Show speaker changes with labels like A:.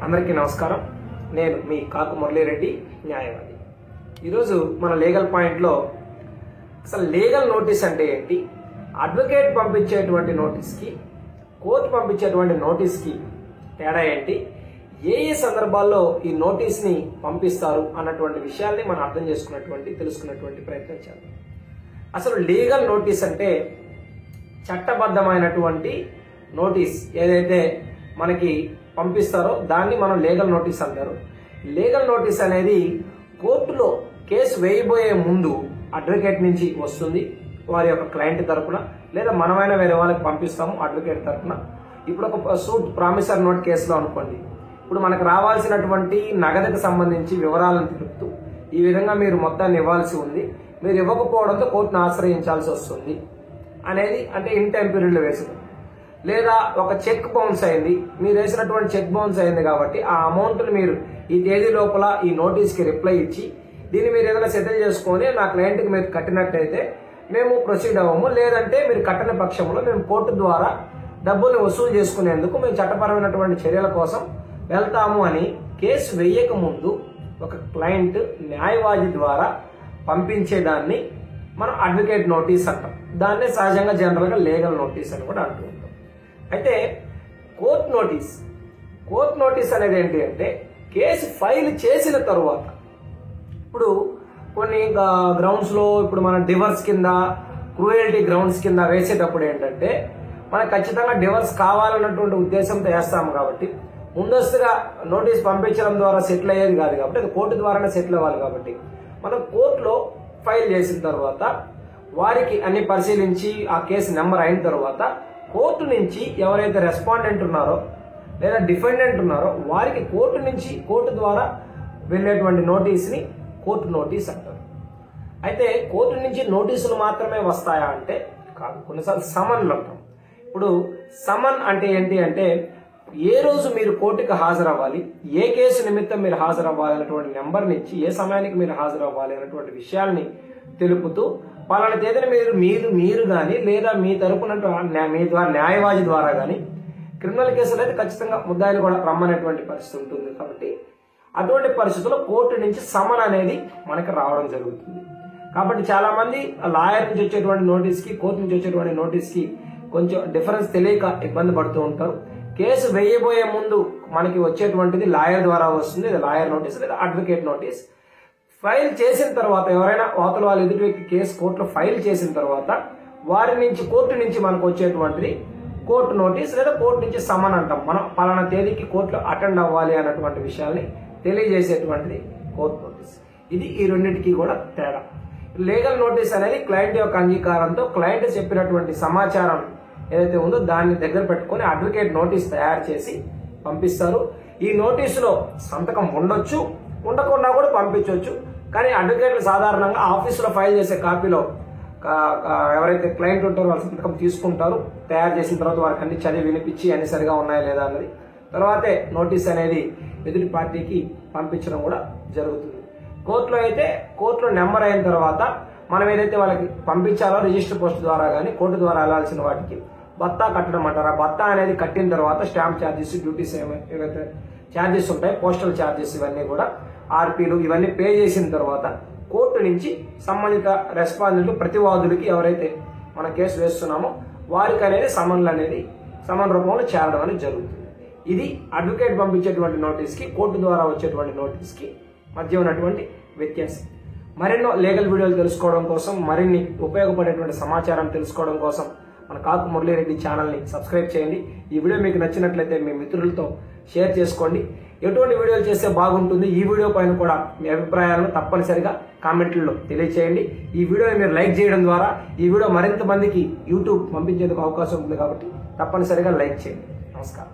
A: అందరికీ నమస్కారం. నేను మీ కాకు మురళీరెడ్డి, న్యాయవాది. ఈరోజు మన లీగల్ పాయింట్లో అసలు లీగల్ నోటీస్ అంటే ఏంటి, అడ్వకేట్ పంపించేటువంటి నోటీస్కి, కోర్టు పంపించేటువంటి నోటీస్కి తేడా ఏంటి, ఏ సందర్భాల్లో ఈ నోటీస్ని పంపిస్తారు అన్నటువంటి విషయాల్ని మనం అర్థం తెలుసుకున్నటువంటి ప్రయత్నం చేద్దాం. అసలు లీగల్ నోటీస్ అంటే చట్టబద్ధమైనటువంటి నోటీస్ ఏదైతే మనకి పంపిస్తారో దాన్ని మనం లీగల్ నోటీస్ అంటారు. లీగల్ నోటీస్ అనేది కోర్టులో కేసు వేయబోయే ముందు అడ్వకేట్ నుంచి వస్తుంది, వారి యొక్క క్లయింట్ తరపున, లేదా మనమైనా వేరే వాళ్ళకి పంపిస్తాము అడ్వకేట్ తరపున. ఇప్పుడు ఒక సూట్ ప్రామిసర్ నోట్ కేసులో అనుకోండి, ఇప్పుడు మనకు రావాల్సినటువంటి నగదుకు సంబంధించి వివరాలను తెలుపుతూ ఈ విధంగా మీరు మొత్తాన్ని ఇవ్వాల్సి ఉంది, మీరు ఇవ్వకపోవడంతో కోర్టును ఆశ్రయించాల్సి వస్తుంది అనేది అంటే ఇన్ టైం పీరియడ్లో వేసుకుంది. లేదా ఒక చెక్ బౌన్స్ అయింది, మీరు వేసినటువంటి చెక్ బౌన్స్ అయింది కాబట్టి ఆ అమౌంట్ని మీరు ఈ తేదీ లోపల ఈ నోటీస్కి రిప్లై ఇచ్చి దీన్ని మీరు ఏదైనా సెటిల్ చేసుకొని నా క్లయింట్కి మీరు కట్టినట్టయితే మేము ప్రొసీడ్ అవ్వము, లేదంటే మీరు కట్టని పక్షంలో మేము కోర్టు ద్వారా డబ్బులు వసూలు చేసుకునేందుకు మేము చట్టపరమైనటువంటి చర్యల కోసం వెళ్తాము అని కేసు వేయక ముందు ఒక క్లయింట్ న్యాయవాది ద్వారా పంపించేదాన్ని మనం అడ్వకేట్ నోటీస్ అంటాం. దాన్నే సహజంగా జనరల్గా లీగల్ నోటీస్ అని కూడా అంటూ ఉంటాం. అయితే కోర్టు నోటీస్ అనేది ఏంటి అంటే కేసు ఫైల్ చేసిన తరువాత, ఇప్పుడు కొన్ని గ్రౌండ్స్లో ఇప్పుడు మన డివర్స్ కింద, క్రూయల్టీ గ్రౌండ్స్ కింద వేసేటప్పుడు ఏంటంటే మనకు ఖచ్చితంగా డివర్స్ కావాలన్నటువంటి ఉద్దేశంతో వేస్తాము కాబట్టి ముందస్తుగా నోటీస్ పంపించడం ద్వారా సెటిల్ అయ్యేది కాదు కాబట్టి అది కోర్టు ద్వారానే సెటిల్ అవ్వాలి కాబట్టి మనం కోర్టులో ఫైల్ చేసిన తర్వాత వారికి అన్ని పరిశీలించి ఆ కేసు నెంబర్ అయిన తర్వాత కోర్టు నుంచి ఎవరైతే రెస్పాండెంట్ ఉన్నారో లేదా డిఫెండెంట్ ఉన్నారో వారికి కోర్టు ద్వారా వెళ్ళేటువంటి నోటీస్ని కోర్టు నోటీస్ అంటారు. అయితే కోర్టు నుంచి నోటీసులు మాత్రమే వస్తాయా అంటే కాదు, కొన్నిసార్లు సమన్లు అంటాం. ఇప్పుడు సమన్ అంటే ఏంటి అంటే ఏ రోజు మీరు కోర్టుకు హాజరవ్వాలి, ఏ కేసు నిమిత్తం మీరు హాజరవ్వాలి అనేటువంటి నెంబర్ని ఇచ్చి ఏ సమయానికి మీరు హాజరవ్వాలి అనేటువంటి విషయాల్ని తెలుపుతూ పలానా తేదీన మీరు కానీ లేదా మీ తరపున మీ ద్వారా న్యాయవాది ద్వారా కానీ క్రిమినల్ కేసులు అయితే ఖచ్చితంగా ముద్దాయిలు కూడా రమ్మనేటువంటి పరిస్థితి ఉంటుంది. కాబట్టి అటువంటి పరిస్థితుల్లో కోర్టు నుంచి సమన్ అనేది మనకి రావడం జరుగుతుంది. కాబట్టి చాలా మంది లాయర్ నుంచి వచ్చేటువంటి నోటీస్కి, కోర్టు నుంచి వచ్చేటువంటి నోటీస్కి కొంచెం డిఫరెన్స్ తెలియక ఇబ్బంది పడుతూ ఉంటారు. కేసు వేయబోయే ముందు మనకి వచ్చేటువంటిది లాయర్ ద్వారా వస్తుంది, లాయర్ నోటీస్ లేదా అడ్వకేట్ నోటీస్. ఫైల్ చేసిన తర్వాత ఎవరైనా అవతల వాళ్ళ ఎదుటి వ్యక్తి కేసు కోర్టులో ఫైల్ చేసిన తర్వాత వారి నుంచి కోర్టు నుంచి మనకు వచ్చేటువంటిది కోర్టు నోటీస్ లేదా కోర్టు నుంచి సమన్ అంటాం. మనం పలానా తేదీకి కోర్టులో అటెండ్ అవ్వాలి అన్నటువంటి విషయాల్ని తెలియజేసేటువంటిది కోర్టు నోటీస్. ఇది ఈ రెండింటికి కూడా తేడా. లీగల్ నోటీస్ అనేది క్లయింట్ యొక్క అంగీకారంతో క్లయింట్ చెప్పినటువంటి సమాచారం ఏదైతే ఉందో దాన్ని దగ్గర పెట్టుకుని అడ్వకేట్ నోటీస్ తయారు చేసి పంపిస్తారు. ఈ నోటీసులో సంతకం ఉండొచ్చు, ఉండకుండా కూడా పంపించవచ్చు. కానీ అడ్వకేట్లు సాధారణంగా ఆఫీసులో ఫైల్ చేసే కాపీలో ఎవరైతే క్లయింట్ ఉంటారో వాళ్ళ సంతకం తీసుకుంటారు. తయారు చేసిన తర్వాత వారికి అన్ని చదివి వినిపించి అన్ని సరిగా ఉన్నాయా లేదా అన్నది తర్వాతే నోటీస్ అనేది ఎదుటి పార్టీకి పంపించడం కూడా జరుగుతుంది. కోర్టులో అయితే కోర్టులో నెంబర్ అయిన తర్వాత మనం ఏదైతే వాళ్ళకి పంపించాలో రిజిస్టర్ పోస్ట్ ద్వారా కానీ కోర్టు ద్వారా వెళ్ళాల్సిన వాటికి బత్తా కట్టడం అంటారు. ఆ బత్తా అనేది కట్టిన తర్వాత స్టాంప్ ఛార్జెస్, డ్యూటీస్ ఏవైతే ఛార్జెస్ ఉంటాయి, పోస్టల్ ఛార్జెస్, ఇవన్నీ కూడా ఆర్పీలు ఇవన్నీ పే చేసిన తర్వాత కోర్టు నుంచి సంబంధిత రెస్పాండెంట్ ప్రతివాదులకి ఎవరైతే మన కేసు వేస్తున్నామో వారికి అనేది సమన్ రూపంలో చేరడం అనేది జరుగుతుంది. ఇది అడ్వకేట్ పంపించేటువంటి నోటీస్కి, కోర్టు ద్వారా వచ్చేటువంటి నోటీస్కి మధ్య ఉన్నటువంటి వ్యత్యాసం. మరెన్నో లీగల్ వీడియోలు తెలుసుకోవడం కోసం, మరిన్ని ఉపయోగపడేటువంటి సమాచారం తెలుసుకోవడం కోసం మన కాకు మురళీరెడ్డి ఛానల్ని సబ్స్క్రైబ్ చేయండి. ఈ వీడియో మీకు నచ్చినట్లయితే మీ మిత్రులతో షేర్ చేసుకోండి. ఎటువంటి వీడియోలు చేస్తే బాగుంటుంది, ఈ వీడియో పైన కూడా మీ అభిప్రాయాలను తప్పనిసరిగా కామెంట్లలో తెలియచేయండి. ఈ వీడియోని మీరు లైక్ చేయడం ద్వారా ఈ వీడియో మరింత మందికి యూట్యూబ్ పంపించేందుకు అవకాశం ఉంటుంది కాబట్టి తప్పనిసరిగా లైక్ చేయండి. నమస్కారం.